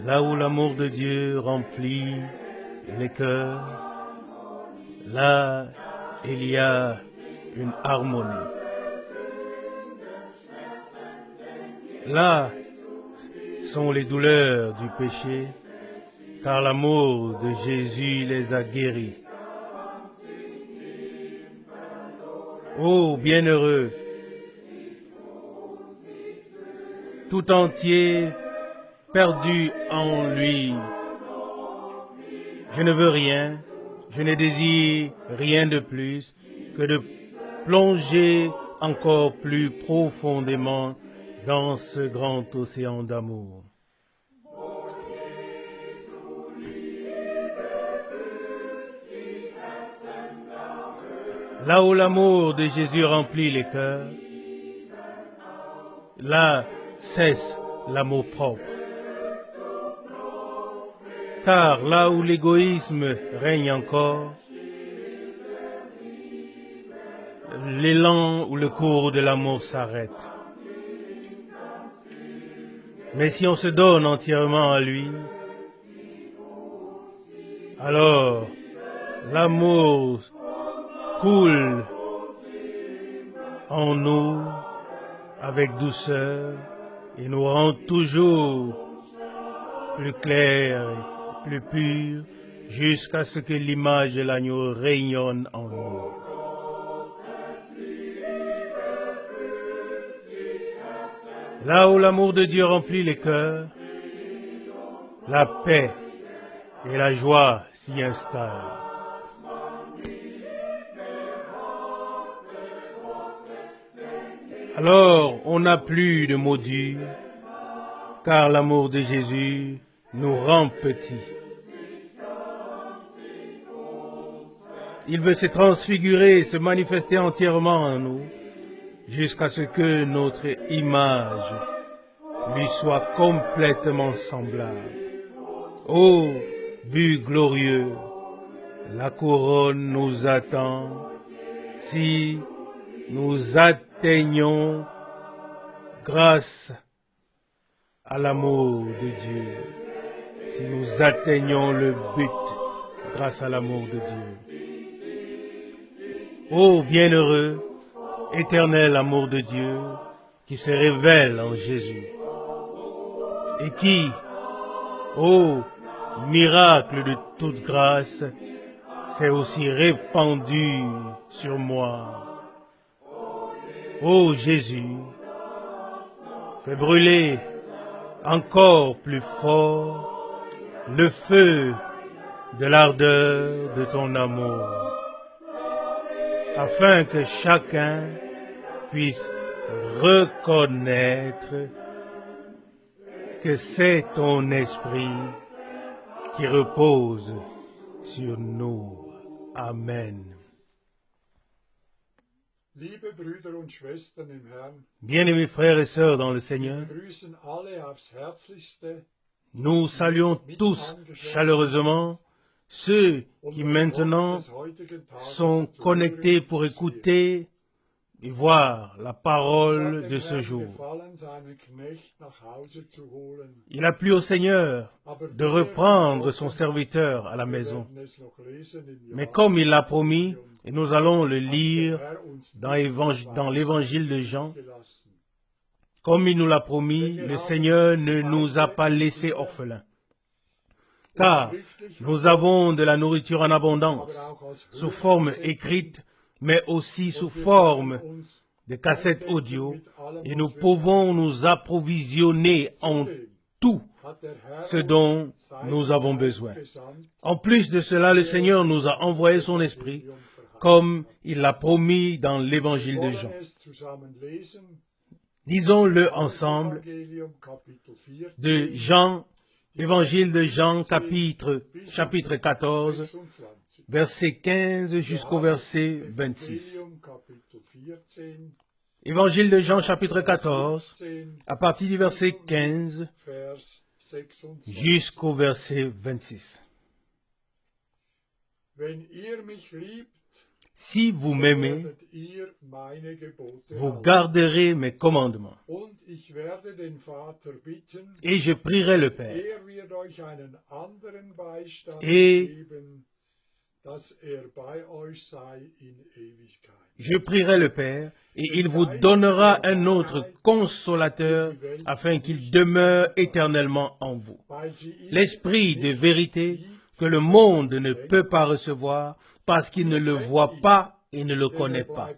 Là où l'amour de Dieu remplit les cœurs, là il y a une harmonie. Là sont les douleurs du péché, car l'amour de Jésus les a guéris. Ô bienheureux, tout entier, perdu en lui. Je ne veux rien, je ne désire rien de plus que de plonger encore plus profondément dans ce grand océan d'amour. Là où l'amour de Jésus remplit les cœurs, là cesse l'amour propre. Car là où l'égoïsme règne encore, l'élan ou le cours de l'amour s'arrête. Mais si on se donne entièrement à lui, alors l'amour coule en nous avec douceur et nous rend toujours plus clairs et plus purs jusqu'à ce que l'image de l'agneau rayonne en nous. Là où l'amour de Dieu remplit les cœurs, la paix et la joie s'y installent. Alors, on n'a plus de mots durs, car l'amour de Jésus nous rend petits. Il veut se transfigurer, se manifester entièrement en nous, jusqu'à ce que notre image lui soit complètement semblable. Ô but glorieux, la couronne nous attend si nous atteignons grâce à l'amour de Dieu, si nous atteignons le but grâce à l'amour de Dieu. Ô bienheureux, éternel amour de Dieu qui se révèle en Jésus et qui, ô miracle de toute grâce, s'est aussi répandu sur moi. Ô Jésus, fais brûler encore plus fort le feu de l'ardeur de ton amour, afin que chacun puisse reconnaître que c'est ton esprit qui repose sur nous. Amen. Bien-aimés frères et sœurs dans le Seigneur, nous saluons tous chaleureusement ceux qui maintenant sont connectés pour écouter et voir la parole de ce jour. Il a plu au Seigneur de reprendre son serviteur à la maison. Mais comme il l'a promis, et nous allons le lire dans l'évangile de Jean, comme il nous l'a promis, le Seigneur ne nous a pas laissés orphelins. Car nous avons de la nourriture en abondance, sous forme écrite, mais aussi sous forme de cassettes audio, et nous pouvons nous approvisionner en tout ce dont nous avons besoin. En plus de cela, le Seigneur nous a envoyé son esprit, comme il l'a promis dans l'évangile de Jean. Lisons-le ensemble de Jean, évangile de Jean, chapitre 14, verset 15 jusqu'au verset 26. Évangile de Jean, chapitre 14, à partir du verset 15 jusqu'au verset 26. si vous m'aimez, vous garderez mes commandements. Et je prierai le Père. Et je prierai le Père, et il vous donnera un autre consolateur, afin qu'il demeure éternellement en vous. L'Esprit de vérité que le monde ne peut pas recevoir, parce qu'il ne le voit pas et ne le connaît pas.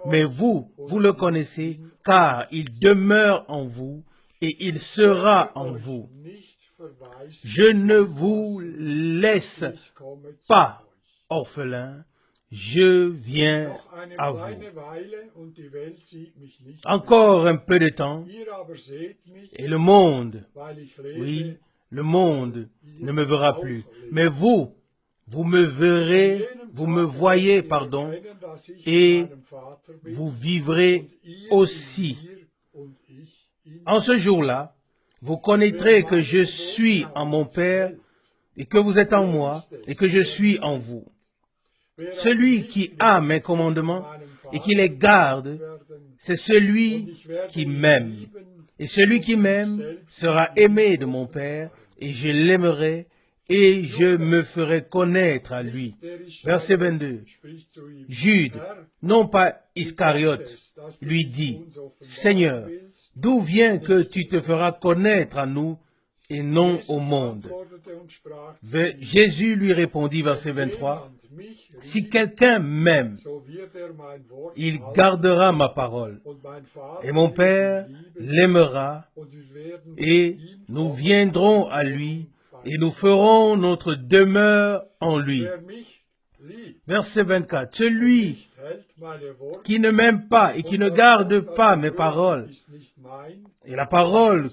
Mais vous, vous le connaissez, car il demeure en vous, et il sera en vous. Je ne vous laisse pas orphelin, je viens à vous. Encore un peu de temps, et le monde, oui, le monde ne me verra plus. Mais vous, vous me verrez, vous me voyez, pardon, et vous vivrez aussi. En ce jour-là, vous connaîtrez que je suis en mon Père, et que vous êtes en moi, et que je suis en vous. Celui qui a mes commandements et qui les garde, c'est celui qui m'aime. Et celui qui m'aime sera aimé de mon Père, et je l'aimerai, et je me ferai connaître à lui. Verset 22. Jude, non pas Iscariote, lui dit, Seigneur, d'où vient que tu te feras connaître à nous et non au monde? Jésus lui répondit, verset 23, si quelqu'un m'aime, il gardera ma parole, et mon Père l'aimera, et nous viendrons à lui, et nous ferons notre demeure en lui. Verset 24, celui qui ne m'aime pas et qui ne garde pas mes paroles, et la parole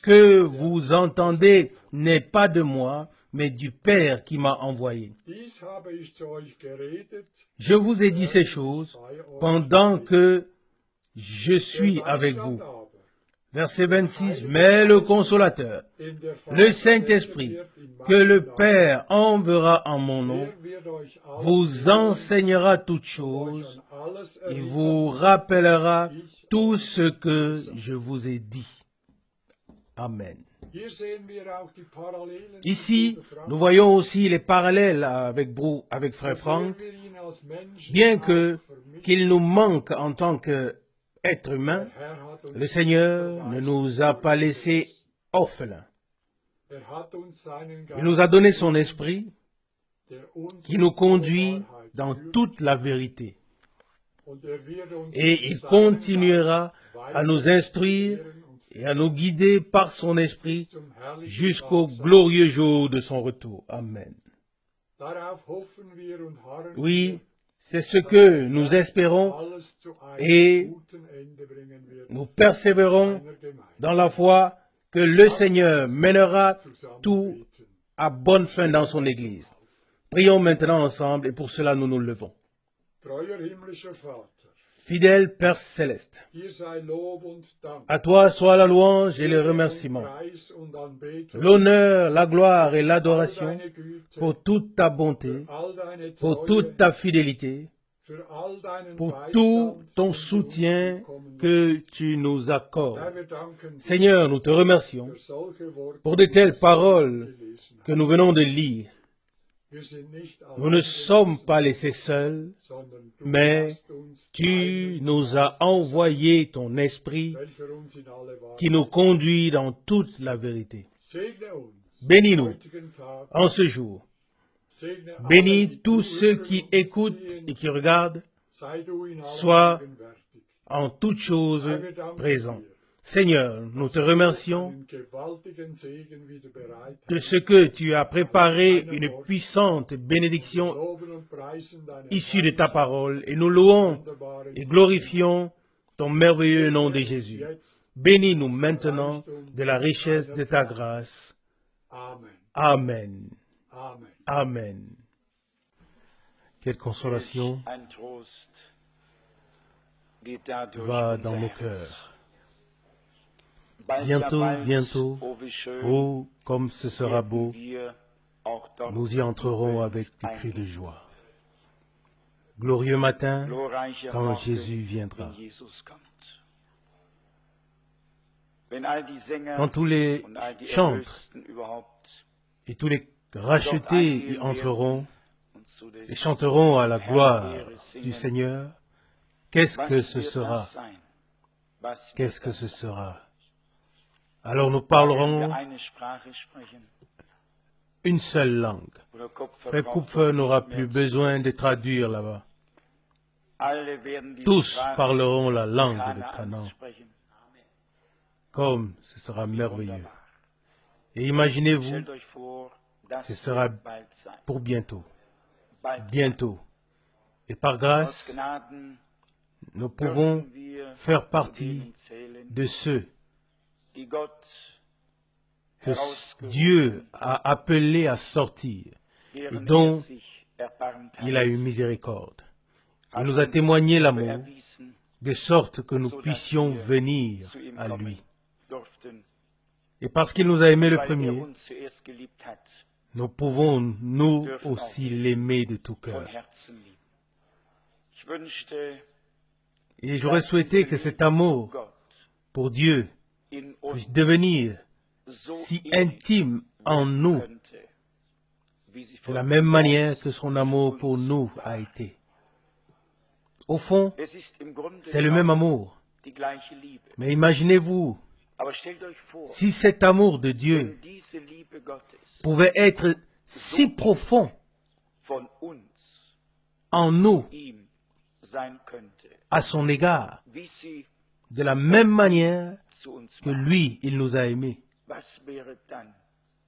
que vous entendez n'est pas de moi, mais du Père qui m'a envoyé. Je vous ai dit ces choses pendant que je suis avec vous. Verset 26, mais le consolateur, le Saint-Esprit, que le Père enverra en mon nom, vous enseignera toutes choses et vous rappellera tout ce que je vous ai dit. Amen. Ici, nous voyons aussi les parallèles avec Frère Franck, bien qu'il nous manque en tant qu'être humain. Le Seigneur ne nous a pas laissés orphelins. Il nous a donné son esprit qui nous conduit dans toute la vérité. Et il continuera à nous instruire et à nous guider par son esprit jusqu'au glorieux jour de son retour. Amen. Oui, c'est ce que nous espérons et nous persévérons dans la foi que le Seigneur mènera tout à bonne fin dans son Église. Prions maintenant ensemble et pour cela nous nous levons. Fidèle Père Céleste, à toi soit la louange et le remerciement, l'honneur, la gloire et l'adoration pour toute ta bonté, pour toute ta fidélité, pour tout ton soutien que tu nous accordes. Seigneur, nous te remercions pour de telles paroles que nous venons de lire. Nous ne sommes pas laissés seuls, mais tu nous as envoyé ton esprit qui nous conduit dans toute la vérité. Bénis-nous en ce jour. Bénis tous ceux qui écoutent et qui regardent, sois en toutes choses présent. Seigneur, nous te remercions de ce que tu as préparé une puissante bénédiction issue de ta parole et nous louons et glorifions ton merveilleux nom de Jésus. Bénis-nous maintenant de la richesse de ta grâce. Amen. Amen. Quelle consolation va dans nos cœurs. Bientôt, bientôt, oh, comme ce sera beau, nous y entrerons avec des cris de joie. glorieux matin glorreicher quand Morgen, Jésus viendra. wenn Jesus kommt. Wenn all die Sänger Quand tous les und all die chantres Erlösten überhaupt et tous les dort rachetés y eingehen entreront werden und zu des et chanteront à la Herrn gloire Ehre du singen, Seigneur, qu'est-ce que was ce wird sera? das sein? Was Qu'est-ce wird que das ce sein? sera? Alors nous Da werden wir parlerons eine Sprache sprechen. une seule langue. Bruder Kupfer Frère braucht Kupfer dort n'aura nicht plus mehr zu besoin de übersetzen. traduire là-bas. Alle werden die Tous Sprache parleront la langue de Kanaans Canaan, sprechen. comme ce sera Wie merveilleux. wunderbar. Et imaginez-vous, Stellt euch vor, das ce sera wird bald sein. pour bientôt, Bald sein. bientôt. Et par Aus grâce, Gnaden nous pouvons dürfen wir faire zu partie denen zählen, de ceux die Gott que herausgerufen, Dieu a appelés à sortir et deren dont sich erbarmt il a eu hat, miséricorde. Il hat nous a uns témoigné Liebe l'amour, erwiesen, de sorte que nous sodass puissions wir venir zu ihm à kommen lui. durften, Et parce qu'il nous a aimés le weil premier, uns zuerst geliebt hat, nous pouvons nous dürfen auch aussi wir l'aimer de tout von cœur. Herzen lieben. Ich wünschte, Et j'aurais dass souhaité diese que cet Liebe zu amour Gott pour Dieu in uns puisse devenir so si innig intime en werden nous, könnte, wie sie de von la même manière uns que son amour zu pour uns nous war. a été. Au fond, Es ist im Grunde c'est le même genommen amour. die gleiche Liebe. Mais imaginez-vous, Aber stellt euch vor, si cet amour de Dieu wenn diese Liebe Gottes pouvait être si profond von uns en nous ihm sein könnte, à son égard, wie sie de la même manière zu uns que war. lui, il nous a aimés. Was wäre dann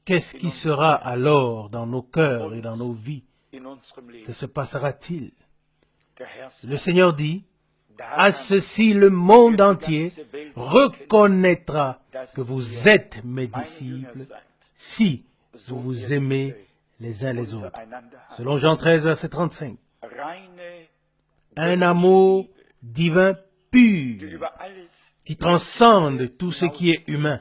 Qu'est-ce qui sera alors dans nos cœurs et dans nos vies? in unserem Que Leben? se passera-t-il? Der Herr Le sagt, Seigneur dit, à daran ceci le monde entier reconnaîtra que vous êtes mes meine Jünger disciples seid, si so vous ihr vous aimez Liebe les uns les autres. untereinander habt. Selon Jean 13, verset 35. Reine, Un göttliche amour Liebe, divin die pur über alles qui transcende tout ce qui est humain.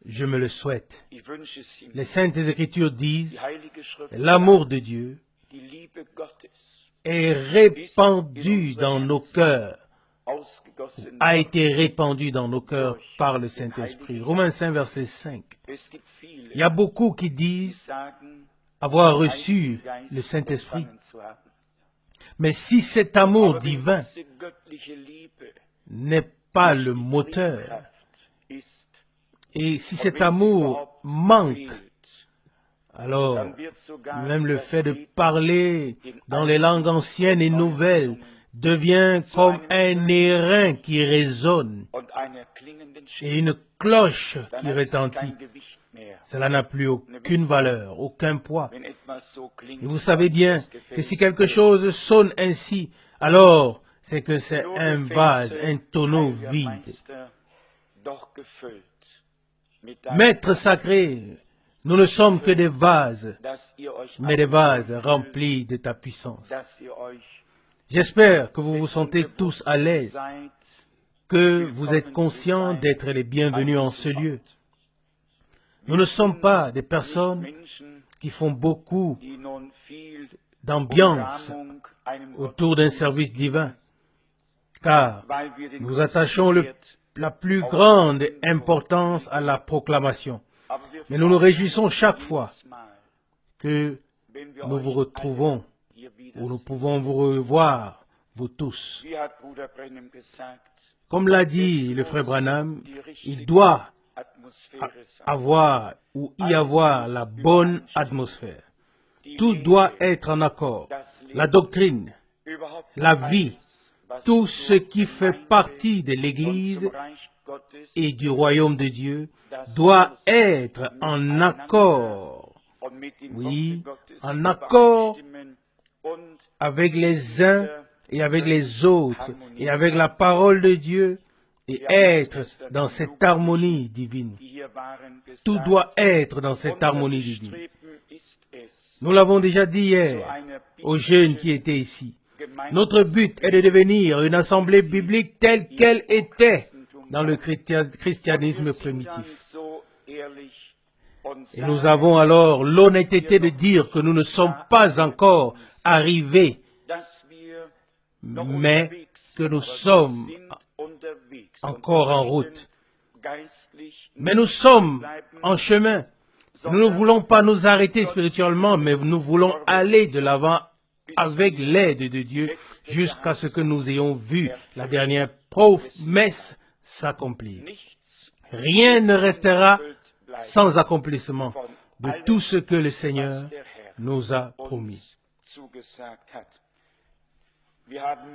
Je me le souhaite. Ich wünsche es ihm. Les Saintes Écritures disent, Die Heilige Schrift l'amour de Dieu die Liebe Gottes est répandu dans nos cœurs, ausgegossen. a été répandu dans nos cœurs par le Saint-Esprit. Romains 5, verset 5. Es gibt viele, Il y a beaucoup qui die disent sagen, avoir den reçu Heiligen Geist le Saint-Esprit. empfangen zu haben. Mais si cet amour Aber wenn divin diese göttliche Liebe n'est pas nicht le die moteur, Triebkraft ist, et si und cet wenn sie amour überhaupt manque, fehlt, alors dann wird sogar même le das fait de Beten parler dans les langues anciennes et nouvelles devient comme un airain qui résonne und einer klingenden et Stimme, une cloche dann qui hat es retentit. kein Gewicht mehr. Cela n'a plus aucune valeur, aucun poids. Wenn etwas so klingt, Et vous savez bien das que si Gefäß quelque leer chose sonne ainsi, alors c'est que c'est Nur un Gefäße, vase, un tonneau heiliger vide. Meister, doch gefüllt mit deinem Maître sacré, nous ne sommes que des vases, dass ihr euch mais des alle vases wohlfühlt, remplis de ta puissance. dass ihr euch J'espère que vous vous dessen sentez tous bewusst à l'aise, seid, que vous êtes conscients d'être les bienvenus en ce lieu. Nous ne sommes pas des personnes Menschen, qui font beaucoup die nun viel d'ambiance Umrahmung einem autour d'un service divin, car weil wir den nous attachons Wert, la plus grande importance à la proclamation. aber wir Mais nous nous réjouissons chaque freuen fois uns jedes Mal, que wenn wir nous vous euch retrouvons, hier wieder où nous sehen. pouvons vous revoir, vous tous. Wie hat Bruder Branham gesagt, Comme l'a dit le frère Branham, il doit Atmosphäre sein. avoir ou y avoir la bonne atmosphère. Tout doit être en accord. La doctrine, Überhaupt la vie, alles, was tout zur ce qui fait Gemeinde partie de und l'Église zum Reich Gottes et du royaume de Dieu doit être en accord, und mit dem oui, Worte Gottes en accord übereinstimmen und avec les uns et avec les autres et avec la parole de Dieu et être dans cette harmonie divine. die hier waren Tout gesagt, doit être dans cette unser harmonie divine. Bestreben ist es, Nous l'avons déjà dit zu hier einer aux jeunes qui étaient ici. Gemeinde Notre but est de devenir une assemblée biblique telle qu'elle était dans le christianisme Wir sind dann primitif. so ehrlich und Et nous sagen, avons alors l'honnêteté de dire que nous ne sommes pas encore arrivés mais que nous sommes encore en route. Mais nous sommes en chemin. Nous ne voulons pas nous arrêter spirituellement, mais nous voulons aller de l'avant avec l'aide de Dieu jusqu'à ce que nous ayons vu la dernière promesse s'accomplir. Rien ne restera sans accomplissement de tout ce que le Seigneur nous a promis.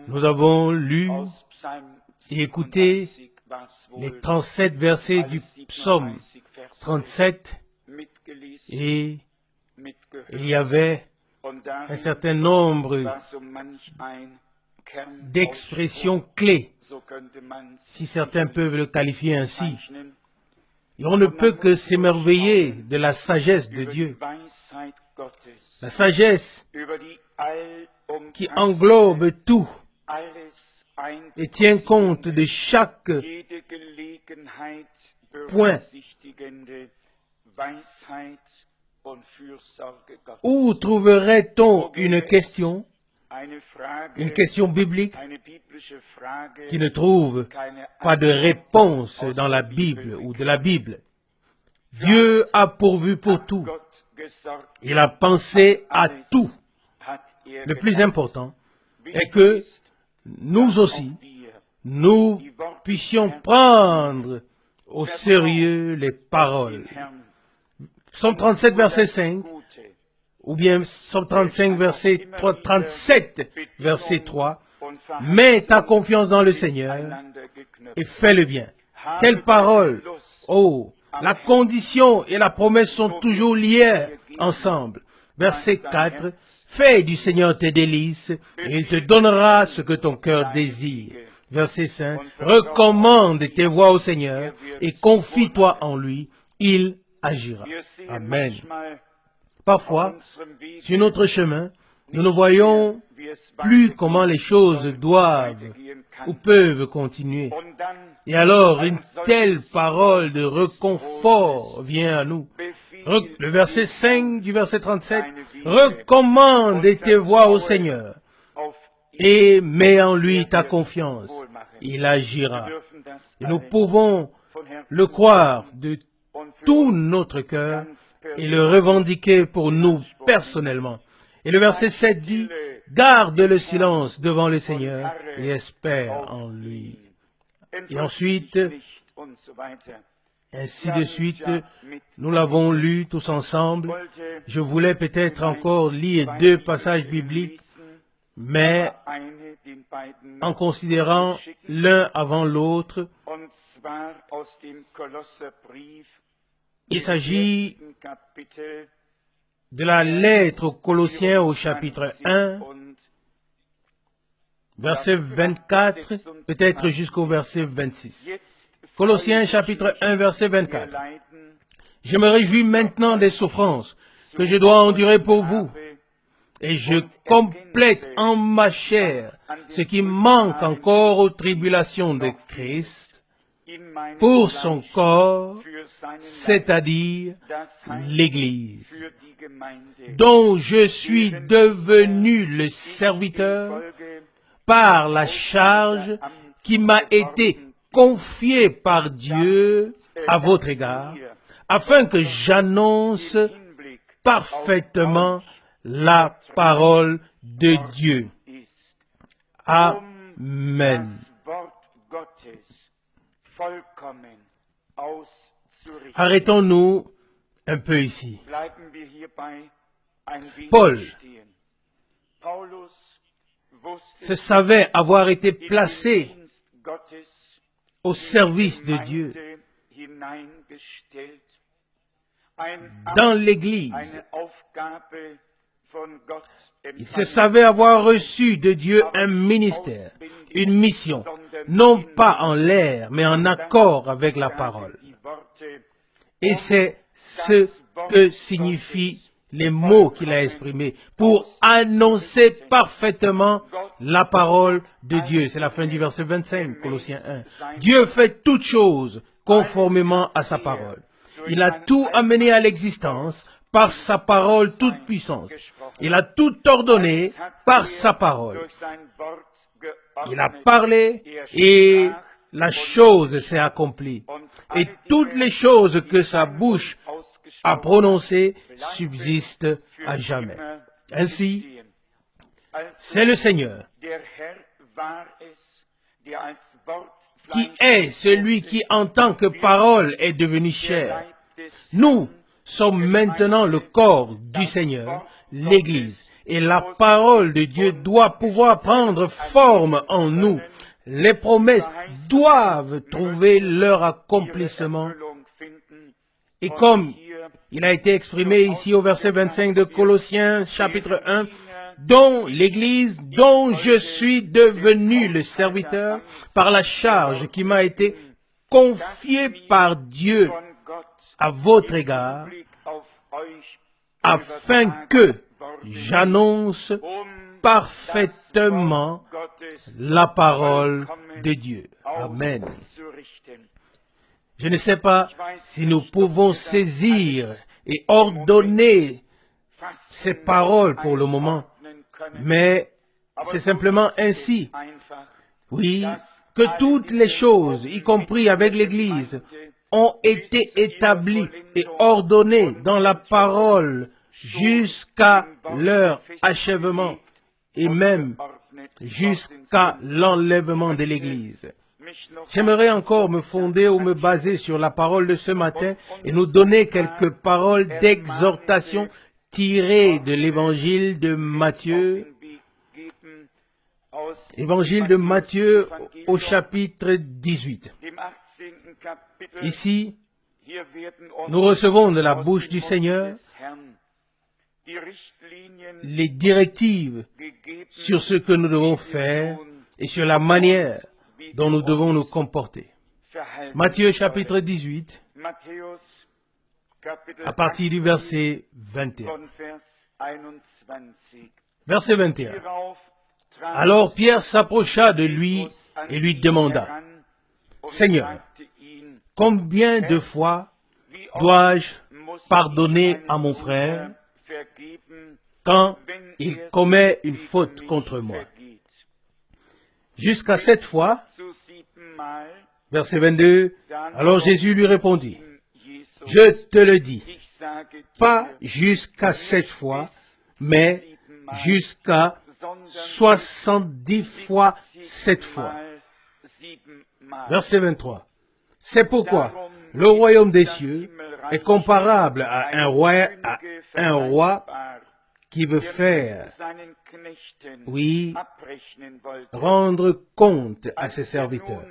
Nous avons lu et écouté les 37 versets du psaume 37 et il y avait un certain nombre d'expressions clés, si certains peuvent le qualifier ainsi. Et on ne peut que s'émerveiller de la sagesse de Dieu. La sagesse qui englobe tout et tient compte de chaque point. Où trouverait-on une question biblique qui ne trouve pas de réponse dans la Bible ou de la Bible? Dieu a pourvu pour tout. Il a pensé à tout. Le plus important est que nous aussi, nous puissions prendre au sérieux les paroles. Psaume 37, verset 5, ou bien Psaume 35, verset 3, 37, verset 3, mets ta confiance dans le Seigneur et fais le bien. Quelle parole! Oh, la condition et la promesse sont toujours liées ensemble. Verset 4, fais du Seigneur tes délices et il te donnera ce que ton cœur désire. Verset 5, recommande tes voies au Seigneur et confie-toi en lui, il agira. Amen. Parfois, sur notre chemin, nous ne voyons plus comment les choses doivent ou peuvent continuer. Et alors, une telle parole de réconfort vient à nous. Le verset 5 du verset 37, recommande tes voies au Seigneur et mets en lui ta confiance. Il agira. Et nous pouvons le croire de tout notre cœur et le revendiquer pour nous personnellement. Et le verset 7 dit, garde le silence devant le Seigneur et espère en lui. Et ensuite, ainsi de suite, nous l'avons lu tous ensemble. Je voulais peut-être encore lire 2 passages bibliques, mais en considérant l'un avant l'autre, il s'agit de la lettre aux Colossiens au chapitre 1, verset 24, peut-être jusqu'au verset 26. Colossiens chapitre 1, verset 24. Je me réjouis maintenant des souffrances que je dois endurer pour vous, et je complète en ma chair ce qui manque encore aux tribulations de Christ pour son corps, c'est-à-dire l'Église, dont je suis devenu le serviteur par la charge qui m'a été confiée par Dieu à votre égard, afin que j'annonce parfaitement la parole de Dieu. Amen. Arrêtons-nous un peu ici. Paul se savait avoir été placé au service de Dieu dans l'Église. Il se savait avoir reçu de Dieu un ministère, une mission, non pas en l'air, mais en accord avec la parole. Et c'est ce que signifient les mots qu'il a exprimés pour annoncer parfaitement la parole de Dieu. C'est la fin du verset 25, Colossiens 1. Dieu fait toutes choses conformément à sa parole. Il a tout amené à l'existence par sa parole toute puissance. Il a tout ordonné par sa parole. Il a parlé et la chose s'est accomplie. Et toutes les choses que sa bouche a prononcées subsistent à jamais. Ainsi, c'est le Seigneur qui est celui qui, en tant que parole, est devenu chair. Nous sommes maintenant le corps du Seigneur, l'Église. Et la parole de Dieu doit pouvoir prendre forme en nous. Les promesses doivent trouver leur accomplissement. Et comme il a été exprimé ici au verset 25 de Colossiens, chapitre 1, dont l'Église, dont je suis devenu le serviteur par la charge qui m'a été confiée par Dieu à votre égard, afin que j'annonce parfaitement la parole de Dieu. Amen. Je ne sais pas si nous pouvons saisir et ordonner ces paroles pour le moment, mais c'est simplement ainsi. Oui, que toutes les choses, y compris avec l'Église, ont été établies et ordonnées dans la parole jusqu'à leur achèvement et même jusqu'à l'enlèvement de l'Église. J'aimerais encore me fonder ou me baser sur la parole de ce matin et nous donner quelques paroles d'exhortation tirées de l'évangile de Matthieu. Évangile de Matthieu au chapitre 18. Ici, nous recevons de la bouche du Seigneur les directives sur ce que nous devons faire et sur la manière dont nous devons nous comporter. Matthieu chapitre 18, à partir du verset 21. Verset 21. Alors Pierre s'approcha de lui et lui demanda, « Seigneur, combien de fois dois-je pardonner à mon frère quand il commet une faute contre moi? Jusqu'à 7 fois. » Verset 22. Alors Jésus lui répondit, « Je te le dis, pas jusqu'à 7 fois, mais jusqu'à 70 fois 7 fois. » Verset 23. C'est pourquoi le royaume des cieux est comparable à un roi qui veut faire, oui, rendre compte à ses serviteurs.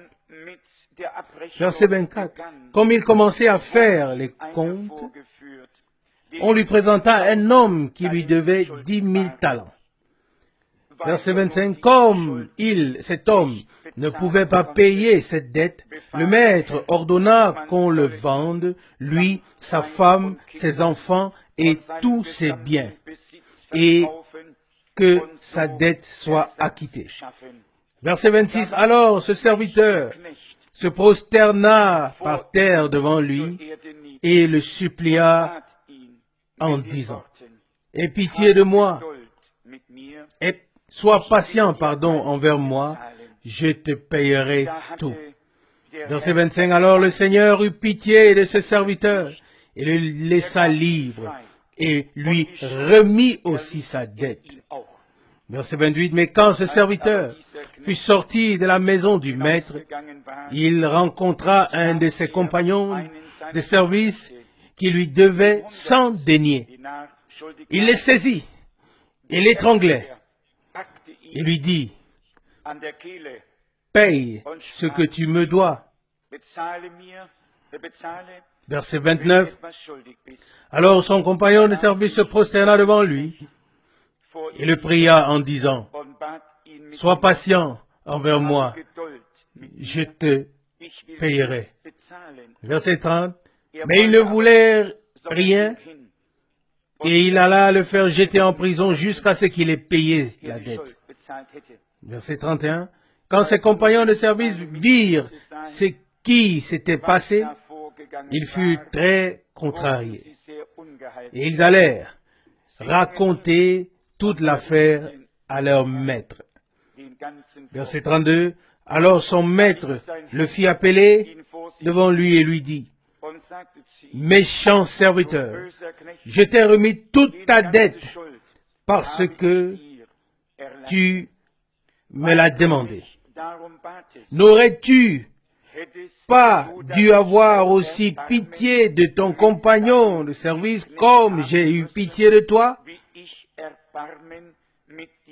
Verset 24. Comme il commençait à faire les comptes, on lui présenta un homme qui lui devait 10 000 talents. Verset 25. Comme cet homme ne pouvait pas payer cette dette, le maître ordonna qu'on le vende, lui, sa femme, ses enfants et tous ses biens, et que sa dette soit acquittée. Verset 26. Alors ce serviteur se prosterna par terre devant lui et le supplia en disant, « Aie pitié de moi, et sois patient, envers moi, je te payerai tout. » Verset 25. Alors le Seigneur eut pitié de ce serviteur et le laissa libre et lui remit aussi sa dette. Verset 28. Mais quand ce serviteur fut sorti de la maison du maître, il rencontra un de ses compagnons de service qui lui devait 100 deniers. Il le saisit et l'étranglait. Il lui dit, « Paye ce que tu me dois. » Verset 29. Alors son compagnon de service se prosterna devant lui et le pria en disant, « Sois patient envers moi, je te payerai. » Verset 30. Mais il ne voulait rien et il alla le faire jeter en prison jusqu'à ce qu'il ait payé la dette. Verset 31. Quand ses compagnons de service virent ce qui s'était passé, il fut très contrarié. Et ils allèrent raconter toute l'affaire à leur maître. Verset 32. Alors son maître le fit appeler devant lui et lui dit, méchant serviteur, je t'ai remis toute ta dette parce que tu me l'as demandé. N'aurais-tu pas dû avoir aussi pitié de ton compagnon de service comme j'ai eu pitié de toi?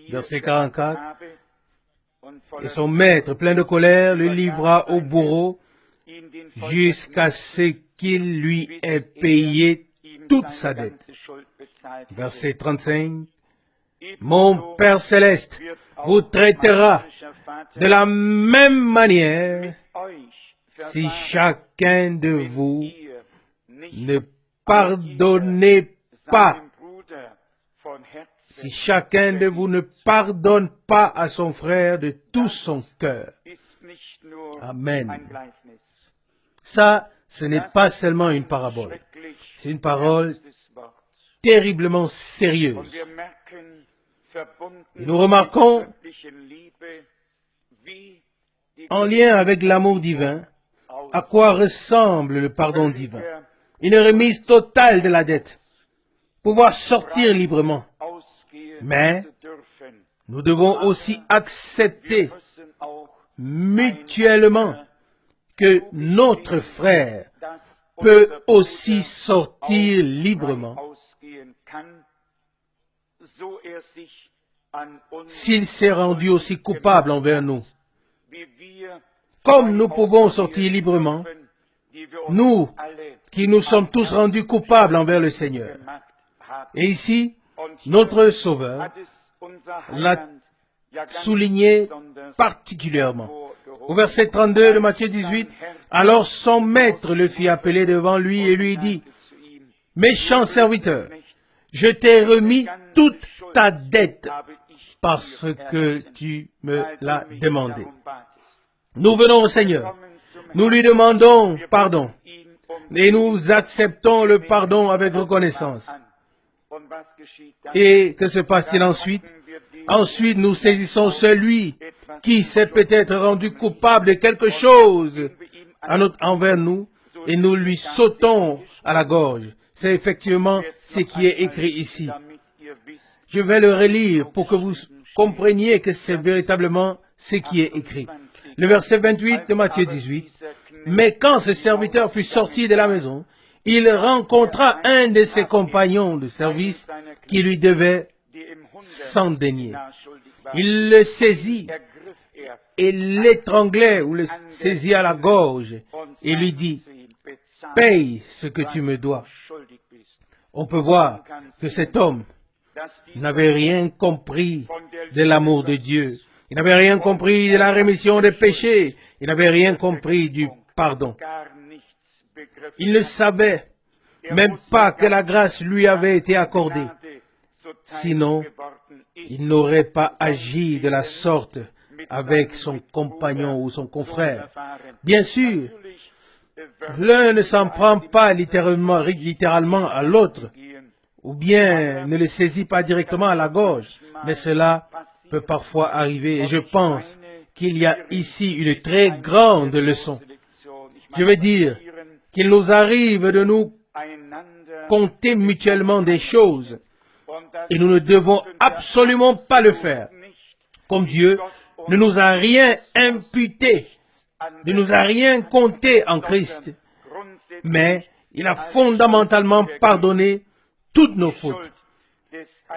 Verset 44. Et son maître, plein de colère, le livra au bourreau jusqu'à ce qu'il lui ait payé toute sa dette. Verset 35. Mon Père céleste vous traitera de la même manière si chacun de vous ne pardonnez pas. Si chacun de vous ne pardonne pas à son frère de tout son cœur. Amen. Ça, ce n'est pas seulement une parabole. C'est une parole terriblement sérieuse. Et nous remarquons, en lien avec l'amour divin, à quoi ressemble le pardon divin. Une remise totale de la dette. Pouvoir sortir librement. Mais nous devons aussi accepter mutuellement que notre frère peut aussi sortir librement s'il s'est rendu aussi coupable envers nous. Comme nous pouvons sortir librement, nous qui nous sommes tous rendus coupables envers le Seigneur. Et ici, notre Sauveur l'a souligné particulièrement. Au verset 32 de Matthieu 18, alors son maître le fit appeler devant lui et lui dit, méchant serviteur, je t'ai remis toute ta dette parce que tu me l'as demandé. Nous venons au Seigneur, nous lui demandons pardon et nous acceptons le pardon avec reconnaissance. Et que se passe-t-il ensuite? Ensuite, nous saisissons celui qui s'est peut-être rendu coupable de quelque chose envers nous et nous lui sautons à la gorge. C'est effectivement ce qui est écrit ici. Je vais le relire pour que vous compreniez que c'est véritablement ce qui est écrit. Le verset 28 de Matthieu 18. Mais quand ce serviteur fut sorti de la maison, il rencontra un de ses compagnons de service qui lui devait 100 deniers. Il le saisit et l'étranglait ou le saisit à la gorge et lui dit, paye ce que tu me dois. On peut voir que cet homme n'avait rien compris de l'amour de Dieu. Il n'avait rien compris de la rémission des péchés. Il n'avait rien compris du pardon. Il ne savait même pas que la grâce lui avait été accordée. Sinon, il n'aurait pas agi de la sorte avec son compagnon ou son confrère. Bien sûr, l'un ne s'en prend pas littéralement à l'autre, ou bien ne le saisit pas directement à la gorge, mais cela peut parfois arriver et je pense qu'il y a ici une très grande leçon. Je veux dire qu'il nous arrive de nous compter mutuellement des choses et nous ne devons absolument pas le faire. Comme Dieu ne nous a rien imputé, ne nous a rien compté en Christ, mais il a fondamentalement pardonné toutes nos fautes.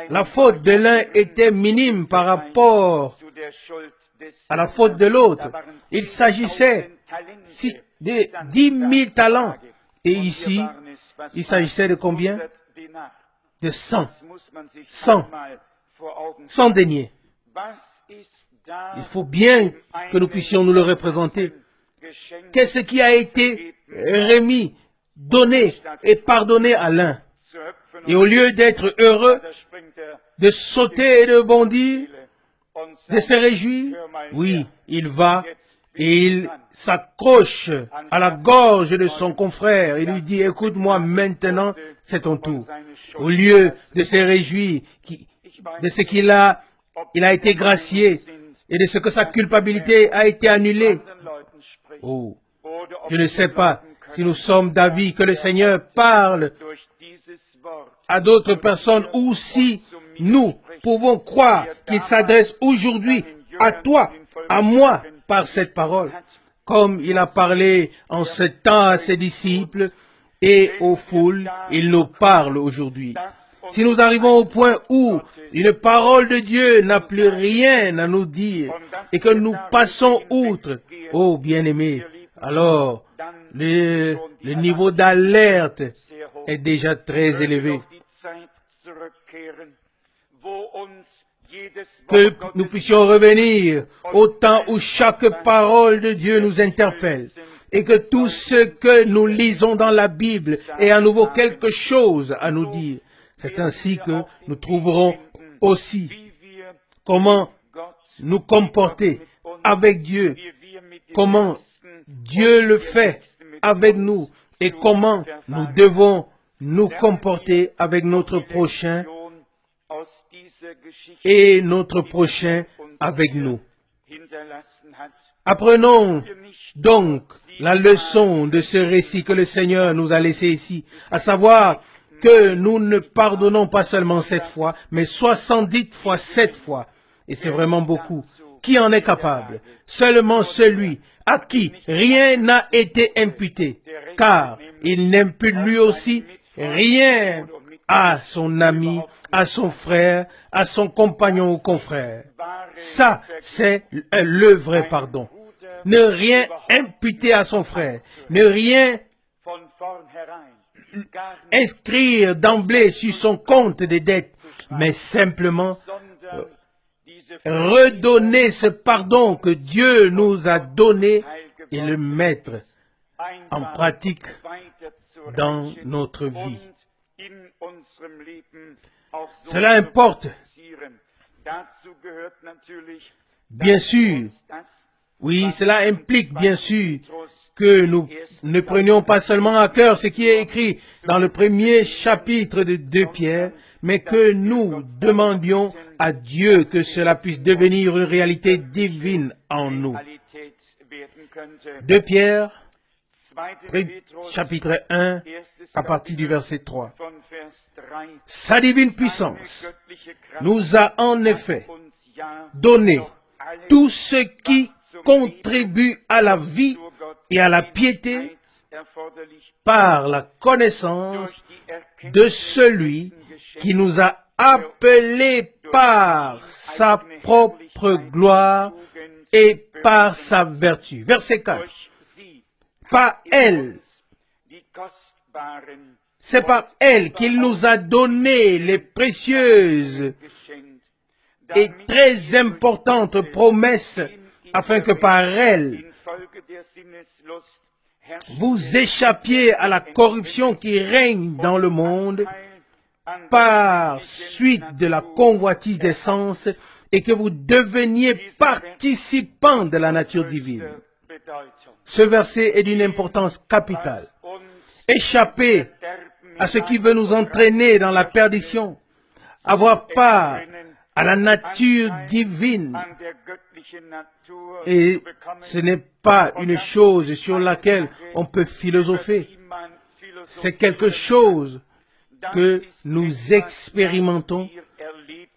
La faute de l'un était minime par rapport à la faute de l'autre. Il s'agissait de 10 000 talents. Et ici, il s'agissait de combien? De 100. 100 deniers. Il faut bien que nous puissions nous le représenter. Qu'est-ce qui a été remis, donné et pardonné à l'un? Et au lieu d'être heureux, de sauter et de bondir, de se réjouir, oui, il va Et il s'accroche à la gorge de son confrère et lui dit, écoute-moi maintenant, c'est ton tour. Au lieu de se réjouir de ce il a été gracié et de ce que sa culpabilité a été annulée. Oh, je ne sais pas si nous sommes d'avis que le Seigneur parle à d'autres personnes ou si nous pouvons croire qu'il s'adresse aujourd'hui à toi, à moi, par cette parole, comme il a parlé en ce temps à ses disciples et aux foules, il nous parle aujourd'hui. Si nous arrivons au point où une parole de Dieu n'a plus rien à nous dire et que nous passons outre, oh bien-aimés, alors le niveau d'alerte est déjà très élevé. Que nous puissions revenir au temps où chaque parole de Dieu nous interpelle et que tout ce que nous lisons dans la Bible ait à nouveau quelque chose à nous dire. C'est ainsi que nous trouverons aussi comment nous comporter avec Dieu, comment Dieu le fait avec nous et comment nous devons nous comporter avec notre prochain et notre prochain avec nous. Apprenons donc la leçon de ce récit que le Seigneur nous a laissé ici, à savoir que nous ne pardonnons pas seulement 7 fois, mais 70 fois 7 fois. Et c'est vraiment beaucoup. Qui en est capable? Seulement celui à qui rien n'a été imputé, car il n'impute lui aussi rien à son ami, à son frère, à son compagnon ou confrère. Ça, c'est le vrai pardon. Ne rien imputer à son frère, ne rien inscrire d'emblée sur son compte des dettes, mais simplement redonner ce pardon que Dieu nous a donné et le mettre en pratique dans notre vie. Cela importe, bien sûr. Oui, cela implique bien sûr que nous ne prenions pas seulement à cœur ce qui est écrit dans le premier chapitre de 2 Pierre, mais que nous demandions à Dieu que cela puisse devenir une réalité divine en nous. 2 Pierre, chapitre 1, à partir du verset 3. Sa divine puissance nous a en effet donné tout ce qui contribue à la vie et à la piété par la connaissance de celui qui nous a appelés par sa propre gloire et par sa vertu. Verset 4. Par elle, c'est par elle qu'il nous a donné les précieuses et très importantes promesses, afin que par elle, vous échappiez à la corruption qui règne dans le monde par suite de la convoitise des sens et que vous deveniez participants de la nature divine. Ce verset est d'une importance capitale. Échapper à ce qui veut nous entraîner dans la perdition, avoir part à la nature divine. Et ce n'est pas une chose sur laquelle on peut philosopher. C'est quelque chose que nous expérimentons,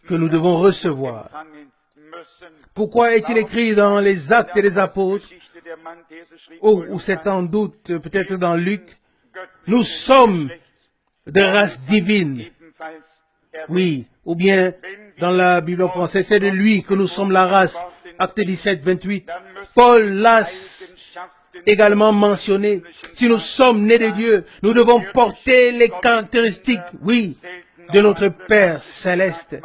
que nous devons recevoir. Pourquoi est-il écrit dans les Actes des Apôtres, ou c'est sans doute peut-être dans Luc, nous sommes de race divine. Oui, ou bien dans la Bible en français, c'est de lui que nous sommes la race. Acte 17, 28. Paul l'a également mentionné. Si nous sommes nés de Dieu, nous devons porter les caractéristiques, oui, de notre Père céleste.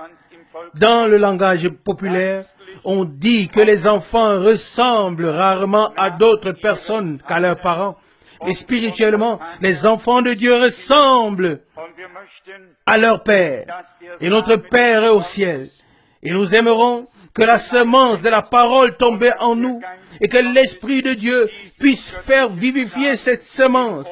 Dans le langage populaire, on dit que les enfants ressemblent rarement à d'autres personnes qu'à leurs parents. Mais spirituellement, les enfants de Dieu ressemblent à leur Père. Et notre Père est au ciel. Et nous aimerons que la semence de la parole tombe en nous et que l'Esprit de Dieu puisse faire vivifier cette semence.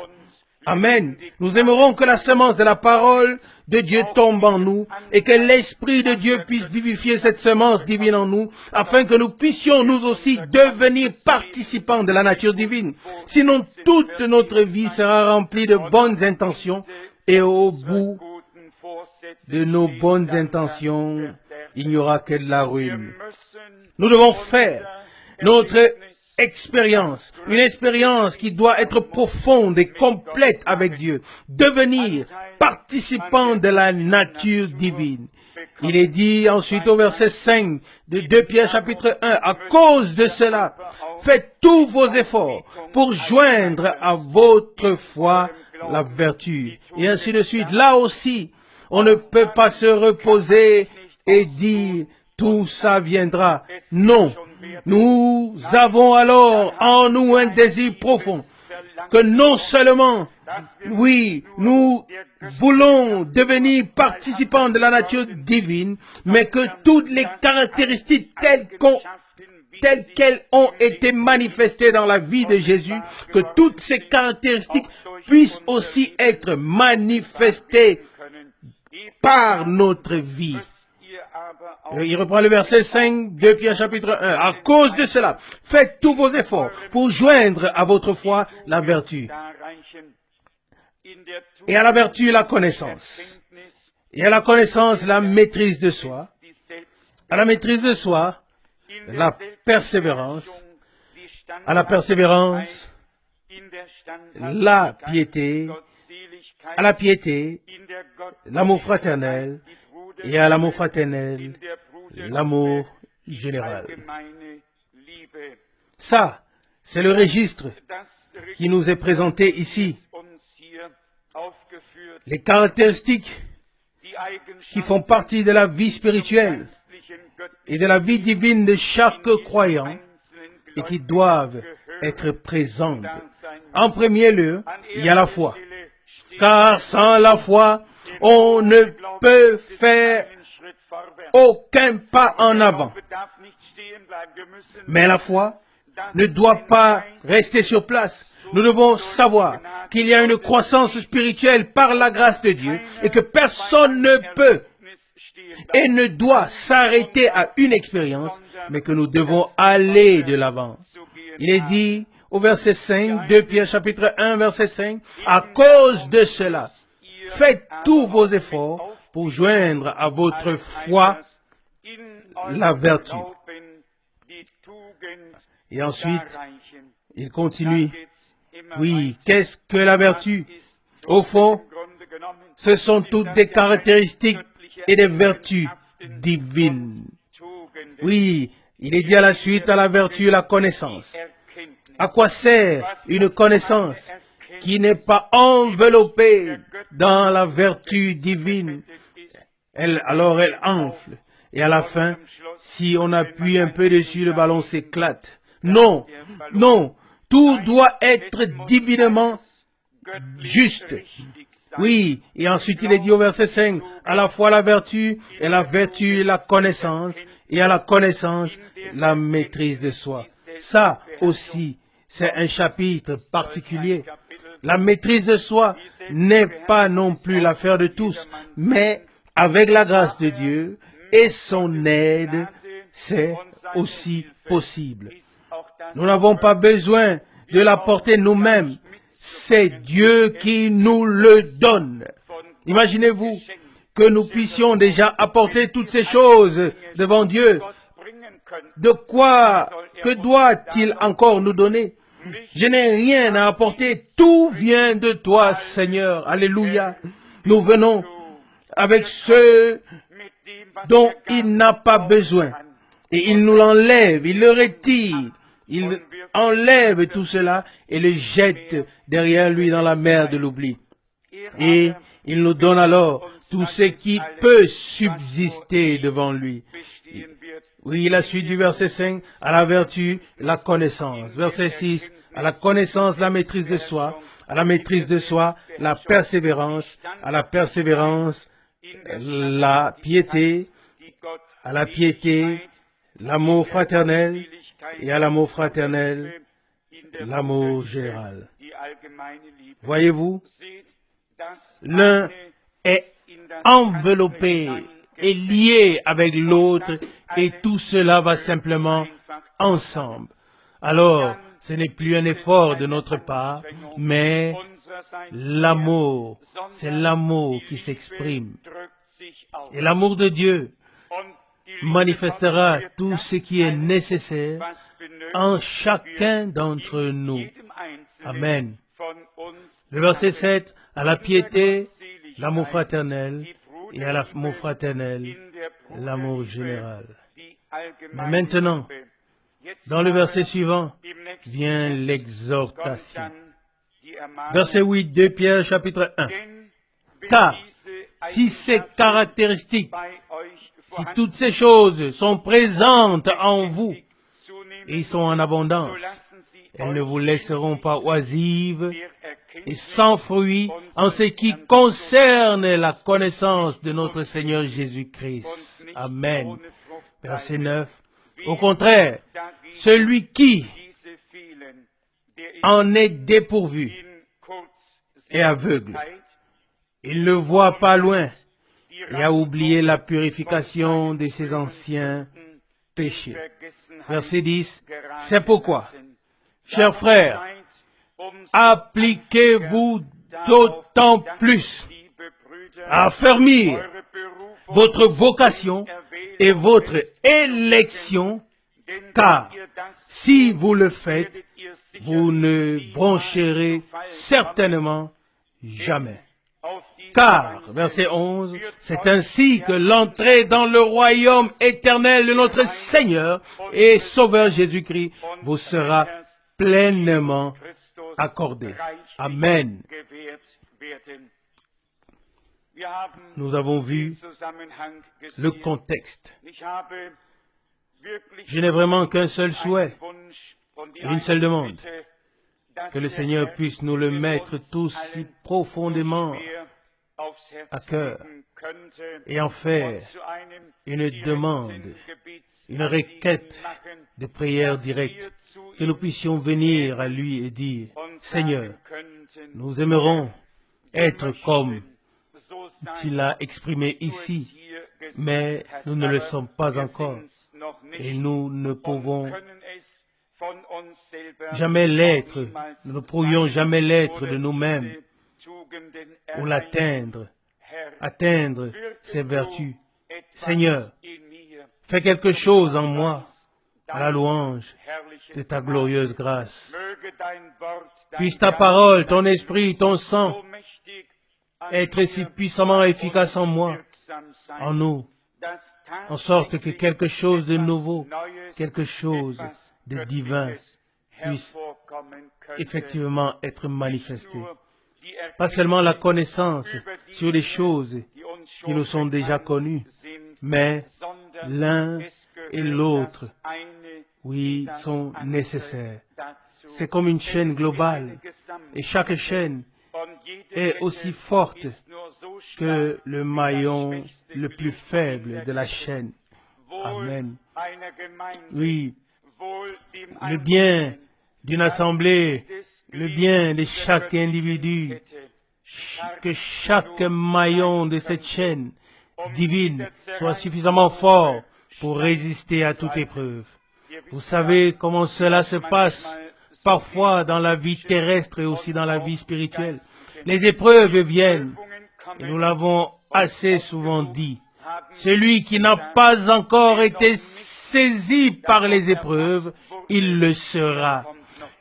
Amen. Nous aimerons que la semence de la parole de Dieu tombe en nous et que l'Esprit de Dieu puisse vivifier cette semence divine en nous afin que nous puissions nous aussi devenir participants de la nature divine. Sinon, toute notre vie sera remplie de bonnes intentions et au bout de nos bonnes intentions, il n'y aura que de la ruine. Nous devons faire notre expérience, une expérience qui doit être profonde et complète avec Dieu, devenir participant de la nature divine. Il est dit ensuite au verset 5 de 2 Pierre chapitre 1, à cause de cela, faites tous vos efforts pour joindre à votre foi la vertu. Et ainsi de suite. Là aussi, on ne peut pas se reposer et dire tout ça viendra. Non. Nous avons alors en nous un désir profond que non seulement, oui, nous voulons devenir participants de la nature divine, mais que toutes les caractéristiques telles qu'elles ont été manifestées dans la vie de Jésus, que toutes ces caractéristiques puissent aussi être manifestées par notre vie. Il reprend le verset 5 de Pierre chapitre 1. À cause de cela, faites tous vos efforts pour joindre à votre foi la vertu. Et à la vertu, la connaissance. Et à la connaissance, la maîtrise de soi. À la maîtrise de soi, la persévérance. À la persévérance, la piété. À la piété, l'amour fraternel. Et à l'amour fraternel, l'amour général. Ça, c'est le registre qui nous est présenté ici. Les caractéristiques qui font partie de la vie spirituelle et de la vie divine de chaque croyant et qui doivent être présentes. En premier lieu, il y a la foi. Car sans la foi, on ne peut faire aucun pas en avant. Mais la foi ne doit pas rester sur place. Nous devons savoir qu'il y a une croissance spirituelle par la grâce de Dieu et que personne ne peut et ne doit s'arrêter à une expérience, mais que nous devons aller de l'avant. Il est dit au verset 5 de Pierre chapitre 1 verset 5, à cause de cela, faites tous vos efforts pour joindre à votre foi la vertu. Et ensuite, il continue. Oui, qu'est-ce que la vertu? Au fond, ce sont toutes des caractéristiques et des vertus divines. Oui, il est dit à la suite à la vertu la connaissance. À quoi sert une connaissance qui n'est pas enveloppée dans la vertu divine? Alors elle enfle. Et à la fin, si on appuie un peu dessus, le ballon s'éclate. Non, non, tout doit être divinement juste. Oui, et ensuite il est dit au verset 5, à la fois la vertu, et la vertu la connaissance, et à la connaissance la maîtrise de soi. Ça aussi, c'est un chapitre particulier. La maîtrise de soi n'est pas non plus l'affaire de tous, mais avec la grâce de Dieu et son aide, c'est aussi possible. Nous n'avons pas besoin de l'apporter nous-mêmes. C'est Dieu qui nous le donne. Imaginez-vous que nous puissions déjà apporter toutes ces choses devant Dieu. De quoi, que doit-il encore nous donner? Je n'ai rien à apporter. Tout vient de toi, Seigneur. Alléluia. Nous venons avec ce dont il n'a pas besoin. Et il nous l'enlève, il le retire. Il enlève tout cela et le jette derrière lui dans la mer de l'oubli. Et il nous donne alors tout ce qui peut subsister devant lui. Oui, la suite du verset 5, à la vertu, la connaissance. Verset 6, à la connaissance, la maîtrise de soi. À la maîtrise de soi, la persévérance. À la persévérance, la piété. à la piété, l'amour fraternel, et à l'amour fraternel, l'amour général. Voyez-vous, l'un est enveloppé et lié avec l'autre, et tout cela va simplement ensemble. Alors, ce n'est plus un effort de notre part, mais l'amour, c'est l'amour qui s'exprime. Et l'amour de Dieu manifestera tout ce qui est nécessaire en chacun d'entre nous. Amen. Le verset 7, à la piété, l'amour fraternel, et à l'amour fraternel, l'amour général. Mais maintenant, dans le verset suivant, vient l'exhortation. Verset 8, 2 Pierre chapitre 1. Car si ces caractéristiques, si toutes ces choses sont présentes en vous et sont en abondance, elles ne vous laisseront pas oisives et sans fruit en ce qui concerne la connaissance de notre Seigneur Jésus-Christ. Amen. Verset 9. Au contraire, celui qui en est dépourvu est aveugle. Il ne voit pas loin et a oublié la purification de ses anciens péchés. Verset 10. C'est pourquoi, chers frères, appliquez-vous d'autant plus à affermir votre vocation et votre élection, car si vous le faites, vous ne broncherez certainement jamais. Car, verset 11, c'est ainsi que l'entrée dans le royaume éternel de notre Seigneur et Sauveur Jésus-Christ vous sera pleinement accordée. Amen. Nous avons vu le contexte. Je n'ai vraiment qu'un seul souhait, une seule demande, que le Seigneur puisse nous le mettre tous si profondément à cœur et en faire une demande, une requête de prière directe, que nous puissions venir à lui et dire, Seigneur, nous aimerons être comme tu l'as exprimé ici, mais nous ne le sommes pas encore et nous ne pouvons jamais l'être, nous ne pourrions jamais l'être de nous-mêmes ou l'atteindre, atteindre ses vertus. Seigneur, fais quelque chose en moi à la louange de ta glorieuse grâce. Puisse ta parole, ton esprit, ton sang être si puissamment efficace en moi, en nous, en sorte que quelque chose de nouveau, quelque chose de divin puisse effectivement être manifesté. Pas seulement la connaissance sur les choses qui nous sont déjà connues, mais l'un et l'autre, oui, sont nécessaires. C'est comme une chaîne globale, et chaque chaîne est aussi forte que le maillon le plus faible de la chaîne. Amen. Oui, le bien d'une assemblée, le bien de chaque individu, que chaque maillon de cette chaîne divine soit suffisamment fort pour résister à toute épreuve. Vous savez comment cela se passe parfois dans la vie terrestre et aussi dans la vie spirituelle. Les épreuves viennent, et nous l'avons assez souvent dit. Celui qui n'a pas encore été saisi par les épreuves, il le sera.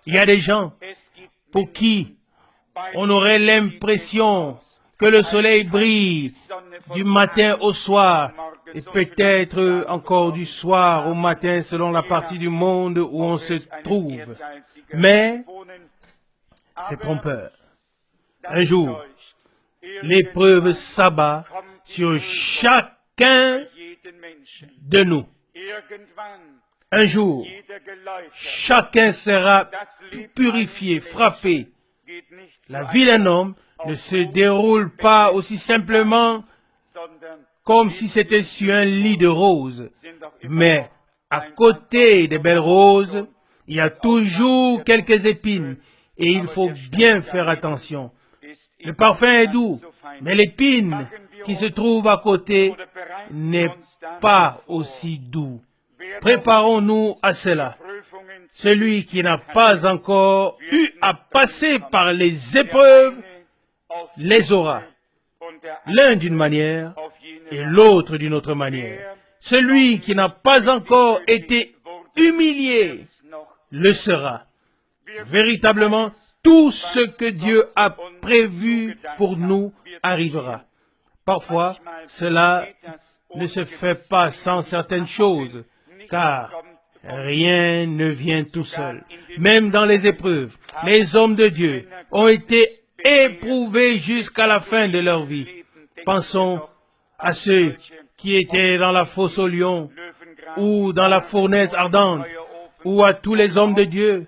Il y a des gens pour qui on aurait l'impression que le soleil brille du matin au soir, et peut-être encore du soir au matin selon la partie du monde où on se trouve. Mais c'est trompeur. Un jour, l'épreuve s'abat sur chacun de nous. Un jour, chacun sera purifié, frappé. La vie d'un homme ne se déroule pas aussi simplement comme si c'était sur un lit de roses. Mais à côté des belles roses, il y a toujours quelques épines et il faut bien faire attention. Le parfum est doux, mais l'épine qui se trouve à côté n'est pas aussi doux. Préparons-nous à cela. Celui qui n'a pas encore eu à passer par les épreuves les aura, l'un d'une manière et l'autre d'une autre manière. Celui qui n'a pas encore été humilié le sera. Véritablement, tout ce que Dieu a prévu pour nous arrivera. Parfois, cela ne se fait pas sans certaines choses, car rien ne vient tout seul. Même dans les épreuves, les hommes de Dieu ont été éprouvés jusqu'à la fin de leur vie. Pensons à ceux qui étaient dans la fosse aux lions, ou dans la fournaise ardente, ou à tous les hommes de Dieu,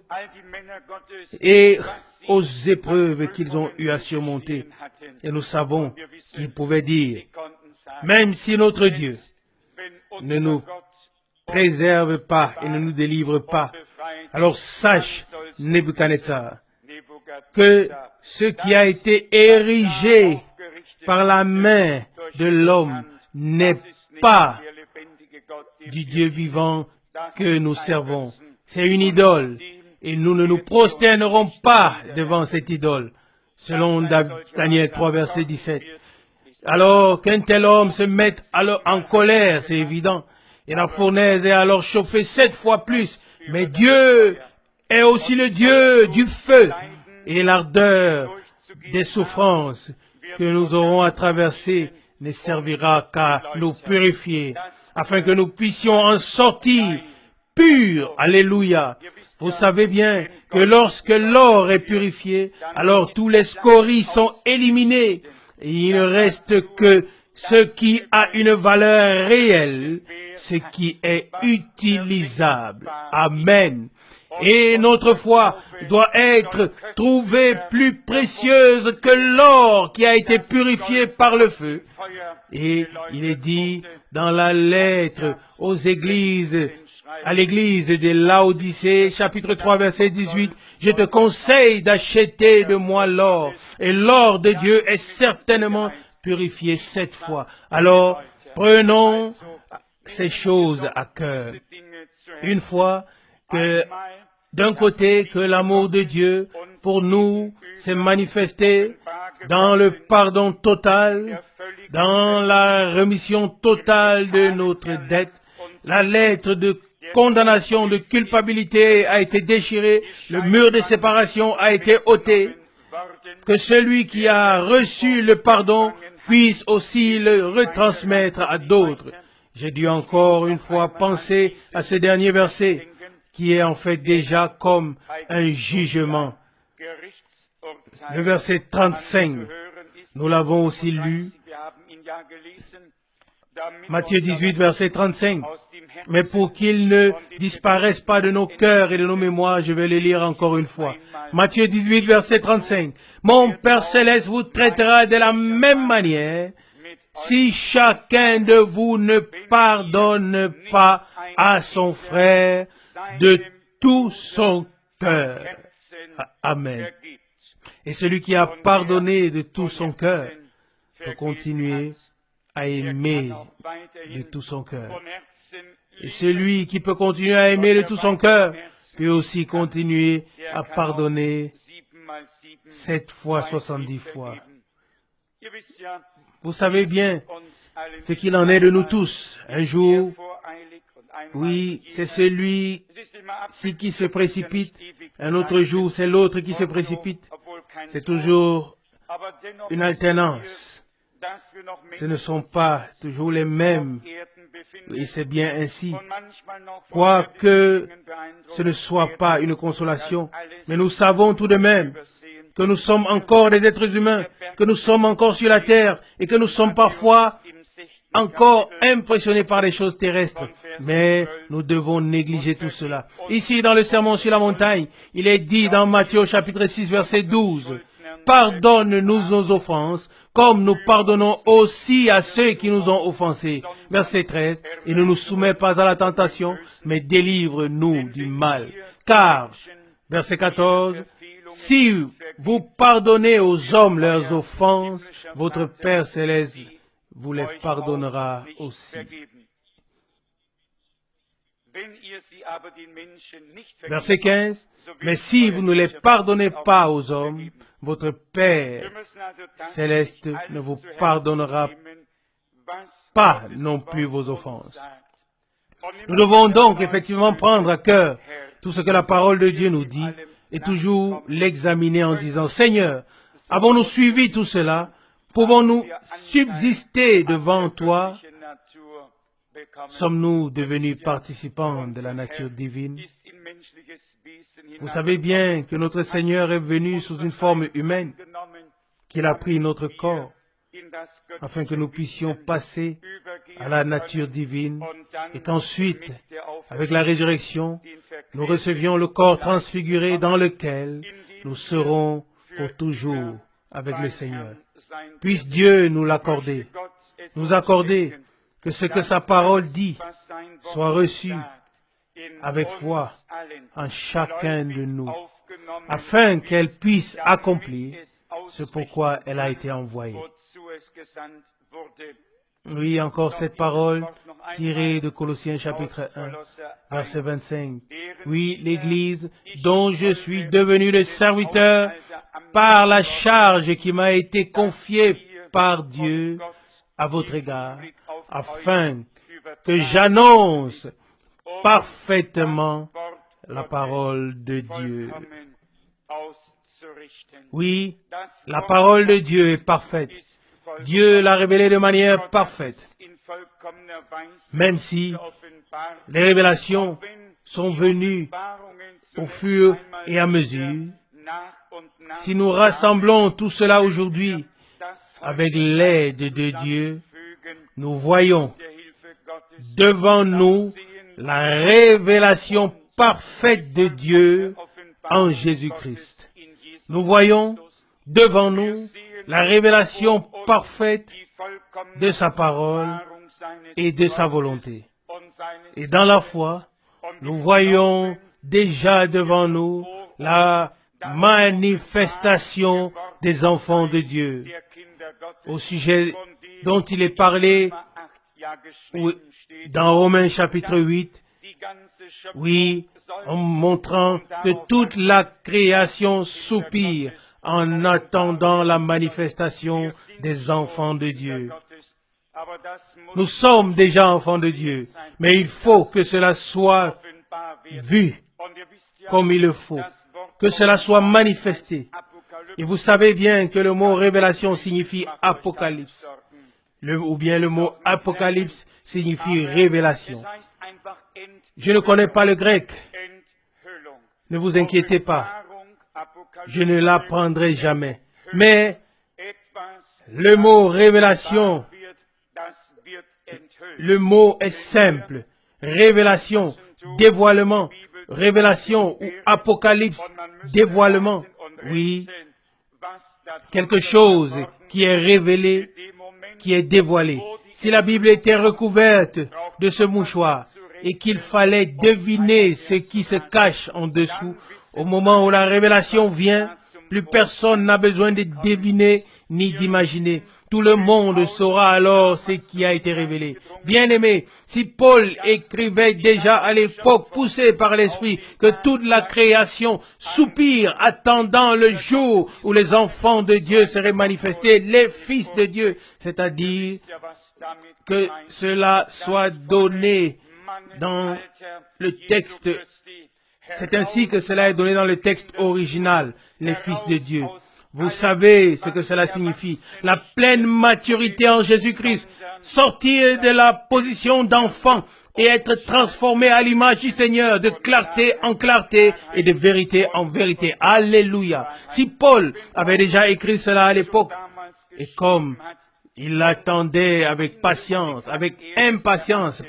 et aux épreuves qu'ils ont eu à surmonter. Et nous savons qu'ils pouvaient dire, même si notre Dieu ne nous préserve pas et ne nous délivre pas, alors sache, Nebuchadnezzar, que ce qui a été érigé par la main de l'homme n'est pas du Dieu vivant que nous servons. C'est une idole. Et nous ne nous prosternerons pas devant cette idole. Selon Daniel 3, verset 17. Alors qu'un tel homme se mette alors en colère, c'est évident. Et la fournaise est alors chauffée 7 fois plus. Mais Dieu est aussi le Dieu du feu et l'ardeur des souffrances que nous aurons à traverser ne servira qu'à nous purifier, afin que nous puissions en sortir purs. Alléluia. Vous savez bien que lorsque l'or est purifié, alors tous les scories sont éliminés. Et il ne reste que ce qui a une valeur réelle, ce qui est utilisable. Amen. Et notre foi doit être trouvée plus précieuse que l'or qui a été purifié par le feu. Et il est dit dans la lettre aux églises, à l'église de Laodicée, chapitre 3, verset 18, « Je te conseille d'acheter de moi l'or, et l'or de Dieu est certainement purifié 7 fois. » Alors, prenons ces choses à cœur. Une fois que, d'un côté, que l'amour de Dieu pour nous s'est manifesté dans le pardon total, dans la remission totale de notre dette, la lettre de condamnation, de culpabilité a été déchirée, le mur de séparation a été ôté, que celui qui a reçu le pardon puisse aussi le retransmettre à d'autres. J'ai dû encore une fois penser à ce dernier verset, qui est en fait déjà comme un jugement. Le verset 35, nous l'avons aussi lu. Matthieu 18, verset 35. Mais pour qu'ils ne disparaissent pas de nos cœurs et de nos mémoires, je vais le lire encore une fois. Matthieu 18, verset 35. Mon Père Céleste vous traitera de la même manière si chacun de vous ne pardonne pas à son frère de tout son cœur. Amen. Et celui qui a pardonné de tout son cœur peut continuer à aimer de tout son cœur. Et celui qui peut continuer à aimer de tout son cœur peut aussi continuer à pardonner 7 fois, 70 fois. Vous savez bien ce qu'il en est de nous tous. Un jour, oui, c'est celui-ci qui se précipite. Un autre jour, c'est l'autre qui se précipite. C'est toujours une alternance. Ce ne sont pas toujours les mêmes. Et c'est bien ainsi. Quoique ce ne soit pas une consolation, mais nous savons tout de même que nous sommes encore des êtres humains, que nous sommes encore sur la terre et que nous sommes parfois encore impressionnés par les choses terrestres. Mais nous devons négliger tout cela. Ici, dans le sermon sur la montagne, il est dit dans Matthieu chapitre 6, verset 12, pardonne-nous nos offenses, comme nous pardonnons aussi à ceux qui nous ont offensés. Verset 13, et ne nous soumets pas à la tentation, mais délivre-nous du mal. Car, verset 14, si vous pardonnez aux hommes leurs offenses, votre Père céleste vous les pardonnera aussi. Verset 15, mais si vous ne les pardonnez pas aux hommes, votre Père céleste ne vous pardonnera pas non plus vos offenses. Nous devons donc effectivement prendre à cœur tout ce que la parole de Dieu nous dit et toujours l'examiner en disant, Seigneur, avons-nous suivi tout cela? Pouvons-nous subsister devant toi? Sommes-nous devenus participants de la nature divine? Vous savez bien que notre Seigneur est venu sous une forme humaine, qu'il a pris notre corps, afin que nous puissions passer à la nature divine, et qu'ensuite, avec la résurrection, nous recevions le corps transfiguré dans lequel nous serons pour toujours avec le Seigneur. Puisse Dieu nous l'accorder, nous accorder que ce que sa parole dit soit reçu avec foi en chacun de nous, afin qu'elle puisse accomplir ce pourquoi elle a été envoyée. Oui, encore cette parole tirée de Colossiens chapitre 1, verset 25. Oui, l'Église dont je suis devenu le serviteur par la charge qui m'a été confiée par Dieu à votre égard, afin que j'annonce parfaitement la parole de Dieu. Oui, la parole de Dieu est parfaite. Dieu l'a révélée de manière parfaite. Même si les révélations sont venues au fur et à mesure, si nous rassemblons tout cela aujourd'hui avec l'aide de Dieu, nous voyons devant nous la révélation parfaite de Dieu en Jésus-Christ. Nous voyons devant nous la révélation parfaite de sa parole et de sa volonté. Et dans la foi, nous voyons déjà devant nous la manifestation des enfants de Dieu, au sujet dont il est parlé dans Romains chapitre 8, oui, en montrant que toute la création soupire en attendant la manifestation des enfants de Dieu. Nous sommes déjà enfants de Dieu, mais il faut que cela soit vu comme il le faut, que cela soit manifesté. Et vous savez bien que le mot révélation signifie apocalypse, ou bien le mot apocalypse signifie révélation. Je ne connais pas le grec. Ne vous inquiétez pas. Je ne l'apprendrai jamais. Mais le mot révélation, le mot est simple. Révélation, dévoilement, révélation ou apocalypse, dévoilement. Oui, quelque chose qui est révélé, qui est dévoilé. Si la Bible était recouverte de ce mouchoir et qu'il fallait deviner ce qui se cache en dessous, au moment où la révélation vient, plus personne n'a besoin de deviner ni d'imaginer. Tout le monde saura alors ce qui a été révélé. Bien-aimé, si Paul écrivait déjà à l'époque, poussé par l'Esprit, que toute la création soupire attendant le jour où les enfants de Dieu seraient manifestés, les fils de Dieu, c'est-à-dire que cela soit donné dans le texte. C'est ainsi que cela est donné dans le texte original, les fils de Dieu. Vous savez ce que cela signifie. La pleine maturité en Jésus-Christ. Sortir de la position d'enfant et être transformé à l'image du Seigneur, de clarté en clarté et de vérité en vérité. Alléluia. Si Paul avait déjà écrit cela à l'époque, et comme il l'attendait avec patience, avec impatience,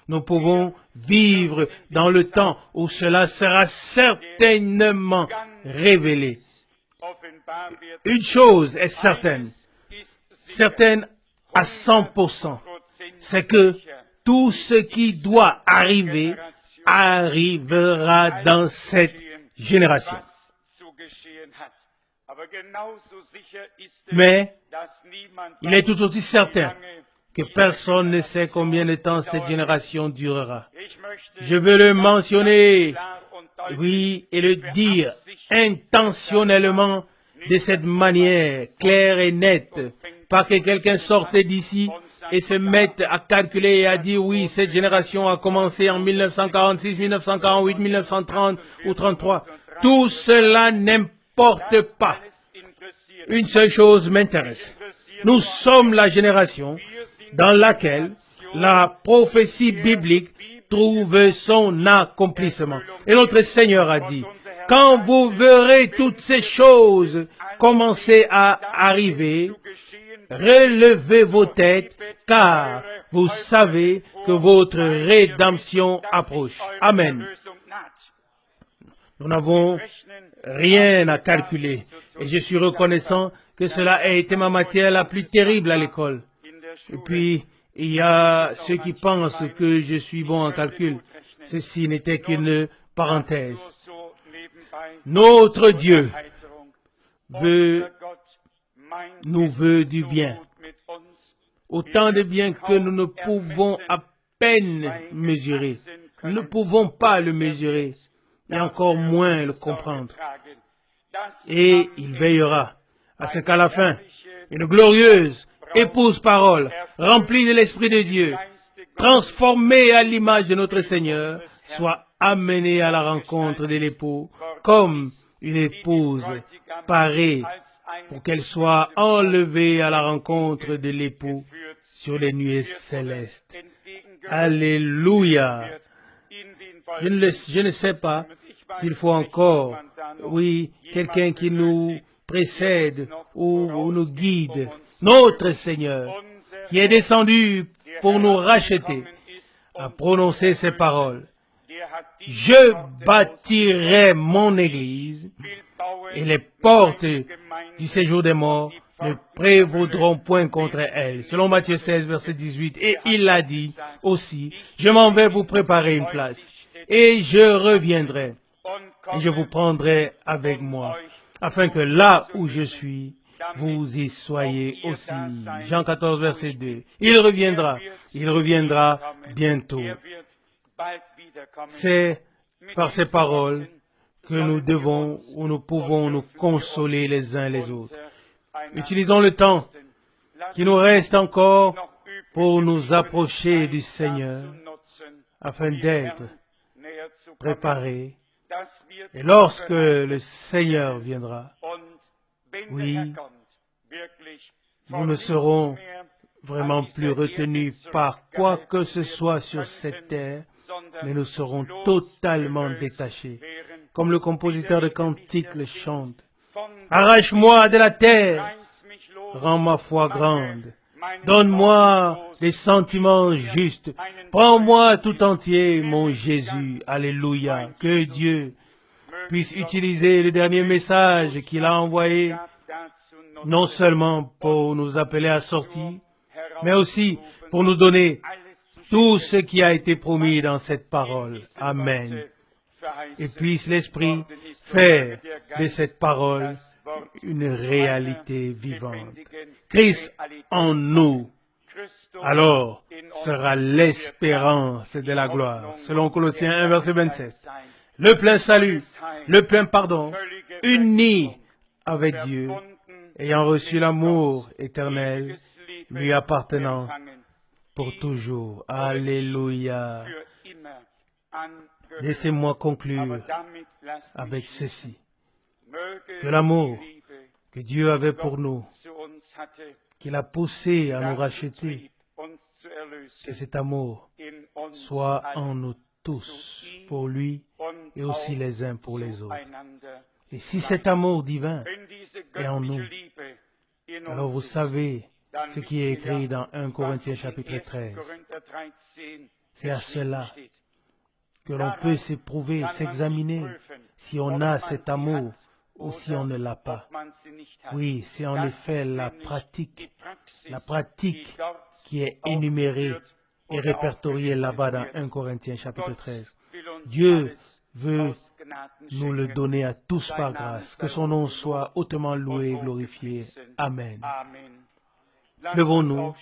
nous pouvons vivre dans le temps où cela sera certainement révélé. une chose est certaine à 100%, c'est que tout ce qui doit arriver arrivera dans cette génération. Mais il est tout aussi certain que personne ne sait combien de temps cette génération durera. Je veux le mentionner, oui, et le dire intentionnellement de cette manière claire et nette, pas que quelqu'un sorte d'ici et se mette à calculer et à dire oui, cette génération a commencé en 1946, 1948, 1930 ou 33. Tout cela n'importe pas. Une seule chose m'intéresse. Nous sommes la génération dans laquelle la prophétie biblique trouve son accomplissement. Et notre Seigneur a dit, quand vous verrez toutes ces choses commencer à arriver, relevez vos têtes, car vous savez que votre rédemption approche. Amen. Nous n'avons rien à calculer. Et je suis reconnaissant que cela ait été ma matière la plus terrible à l'école. Et puis, il y a ceux qui pensent que je suis bon en calcul. Ceci n'était qu'une parenthèse. Notre Dieu nous veut du bien. Autant de bien que nous ne pouvons à peine mesurer. Nous ne pouvons pas le mesurer, et encore moins le comprendre. Et il veillera à ce qu'à la fin, une glorieuse épouse parole, remplie de l'Esprit de Dieu, transformée à l'image de notre Seigneur, soit amenée à la rencontre de l'époux, comme une épouse parée pour qu'elle soit enlevée à la rencontre de l'époux sur les nuées célestes. Alléluia! Je ne sais pas s'il faut encore, oui, quelqu'un qui nous précède ou nous guide. Notre Seigneur, qui est descendu pour nous racheter, a prononcé ces paroles. Je bâtirai mon église et les portes du séjour des morts ne prévaudront point contre elle. Selon Matthieu 16, verset 18. Et il a dit aussi, je m'en vais vous préparer une place et je reviendrai et je vous prendrai avec moi afin que là où je suis, vous y soyez aussi. Jean 14, verset 2. Il reviendra bientôt. C'est par ces paroles que nous devons ou nous pouvons nous consoler les uns les autres. Utilisons le temps qui nous reste encore pour nous approcher du Seigneur afin d'être préparés. Et lorsque le Seigneur viendra, oui, nous ne serons vraiment plus retenus par quoi que ce soit sur cette terre, mais nous serons totalement détachés. Comme le compositeur de cantique le chante. Arrache-moi de la terre, rends ma foi grande. Donne-moi des sentiments justes. Prends-moi tout entier, mon Jésus. Alléluia. Que Dieu puisse utiliser le dernier message qu'il a envoyé, non seulement pour nous appeler à sortir, mais aussi pour nous donner tout ce qui a été promis dans cette parole. Amen. Et puisse l'Esprit faire de cette parole une réalité vivante. Christ en nous, alors, sera l'espérance de la gloire. Selon Colossiens 1, verset 27. Le plein salut, le plein pardon, uni avec Dieu, ayant reçu l'amour éternel, lui appartenant pour toujours. Alléluia. Laissez-moi conclure avec ceci. Que l'amour que Dieu avait pour nous, qu'il a poussé à nous racheter, que cet amour soit en nous tous, pour lui et aussi les uns pour les autres. Et si cet amour divin est en nous, alors vous savez ce qui est écrit dans 1 Corinthiens chapitre 13. C'est à cela que l'on peut s'éprouver, s'examiner si on a cet amour ou si on ne l'a pas. Oui, c'est en effet la pratique qui est énumérée et répertoriée là-bas dans 1 Corinthiens chapitre 13. Dieu veut nous le donner à tous par grâce. Que son nom soit hautement loué et glorifié. Amen. Levons-nous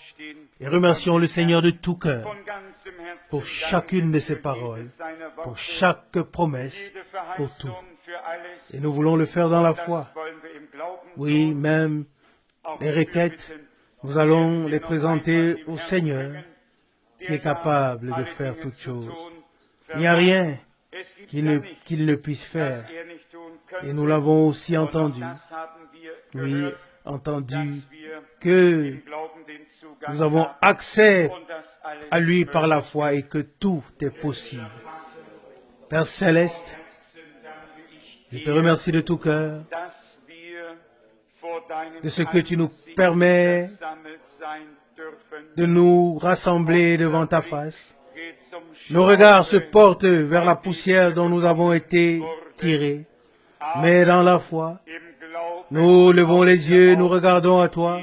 et remercions le Seigneur de tout cœur pour chacune de ses paroles, pour chaque promesse, pour tout. Et nous voulons le faire dans la foi. Oui, même les requêtes, nous allons les présenter au Seigneur qui est capable de faire toutes choses. Il n'y a rien qu'il ne puisse faire. Et nous l'avons aussi entendu. Oui, entendu que nous avons accès à lui par la foi et que tout est possible. Père Céleste, je te remercie de tout cœur de ce que tu nous permets de nous rassembler devant ta face. Nos regards se portent vers la poussière dont nous avons été tirés, mais dans la foi, nous levons les yeux, nous regardons à toi,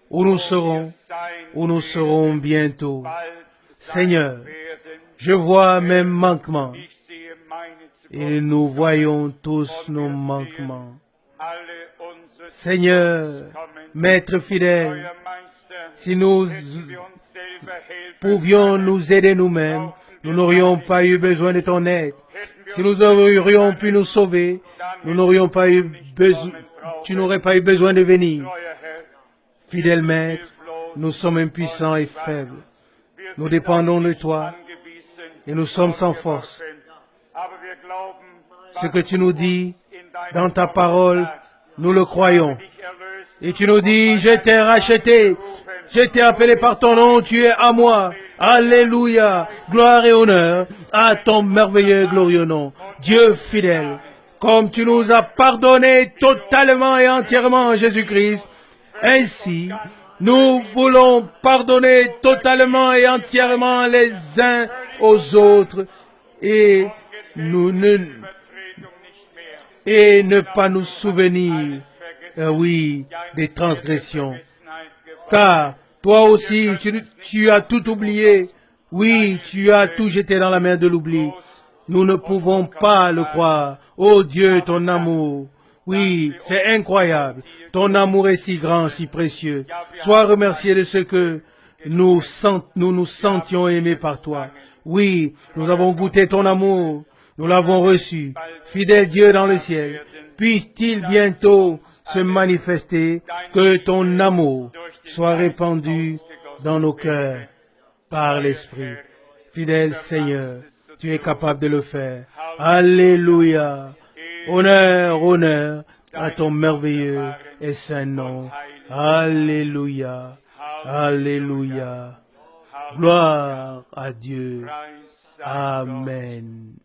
où nous serons bientôt. Seigneur, je vois mes manquements, et nous voyons tous nos manquements. Seigneur, Maître fidèle, si nous pouvions nous aider nous-mêmes, nous n'aurions pas eu besoin de ton aide. Si nous aurions pu nous sauver, nous n'aurions pas eu besoin, tu n'aurais pas eu besoin de venir. Fidèle Maître, nous sommes impuissants et faibles. Nous dépendons de toi et nous sommes sans force. Ce que tu nous dis dans ta parole, nous le croyons. Et tu nous dis, je t'ai racheté, je t'ai appelé par ton nom, tu es à moi. Alléluia, gloire et honneur à ton merveilleux et glorieux nom. Dieu fidèle, comme tu nous as pardonné totalement et entièrement en Jésus-Christ, ainsi nous voulons pardonner totalement et entièrement les uns aux autres et ne pas nous souvenir, oui, des transgressions. Car toi aussi, tu as tout oublié. Oui, tu as tout jeté dans la mer de l'oubli. Nous ne pouvons pas le croire. Oh Dieu, ton amour. Oui, c'est incroyable. Ton amour est si grand, si précieux. Sois remercié de ce que nous nous sentions aimés par toi. Oui, nous avons goûté ton amour. Nous l'avons reçu. Fidèle Dieu dans le ciel, puisse-t-il bientôt se manifester, que ton amour soit répandu dans nos cœurs par l'Esprit. Fidèle Seigneur, tu es capable de le faire. Alléluia. Honneur, honneur à ton merveilleux et saint nom. Alléluia. Alléluia. Gloire à Dieu. Amen.